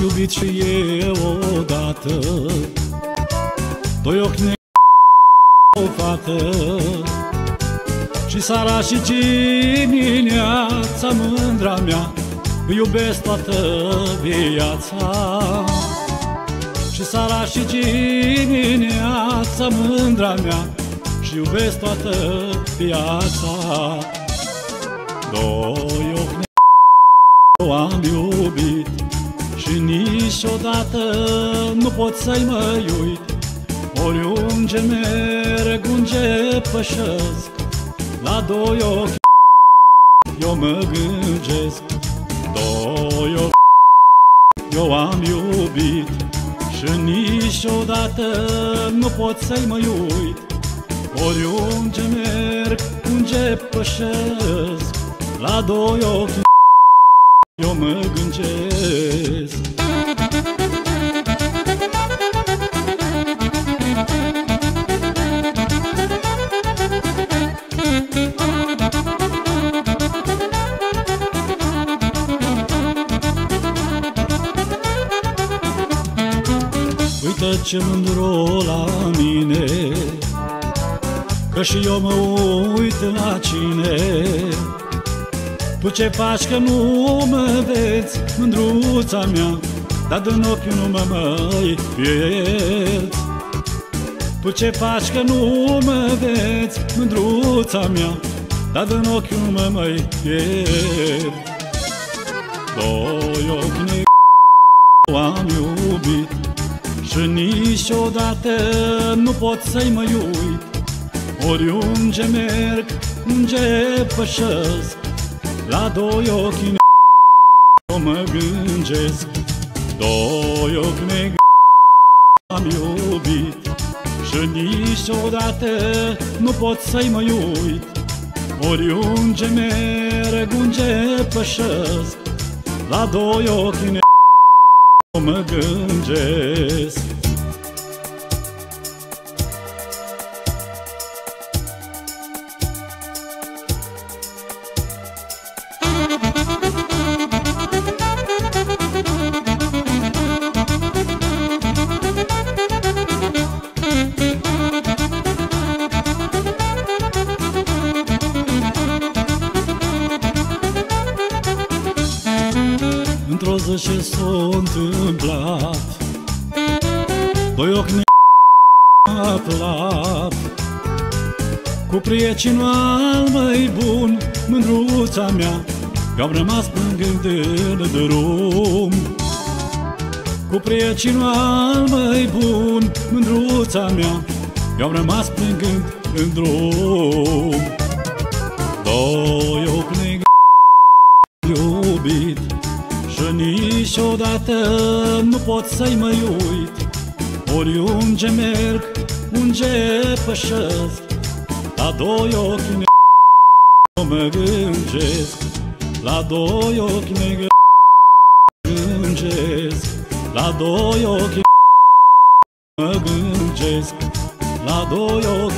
iubit și eu odată, doi ochi negri, o fată, și seara și dimineața, mândra mea, îi iubesc toată viața. Și seara și dimineața, mândra mea, și iubesc toată viața. Doi ochi negri eu am iubit și niciodată nu pot să-i mai uit. Oriunde merg, unde pășesc, la doi ochi eu mă gândesc. Doi ochi eu am iubit și niciodată nu pot să-i mai uit. Oriunde merg, unde pășesc, la doi ochi eu mă gândesc. Uită ce mândru la mine, că și eu mă uit la cine. Tu ce faci că nu mă vezi, mândruța mea, dar din ochi nu mă mai pierzi. Tu ce faci că nu mă vezi, mândruța mea, dar din ochi nu mă mai pierzi. Doi ochi negri am iubit și niciodată nu pot să-i mai uit. Oriunde merg, unde pășesc, la doi ochi negri eu mă gândesc. Doi ochi negri am iubit și niciodată nu pot să-i mai uit. Oriunde merg, unde pășesc, la doi ochi negri eu mă gândesc. Într-o zi ce s-a întâmplat, doi ochi negri aflat, cu prietenul al mai bun, mândruța mea, i-am rămas plângând în drum. Cu prietenul al mai bun, mândruța mea, i-am rămas plângând în drum. Doi ochi negri iubit și niciodată nu pot să-i mai uit. Oriunde merg, unde pășesc, la doi ochi negri eu mă gândesc. La doi ochi negri gândesc, la doi ochi mă gândesc, la doi ochi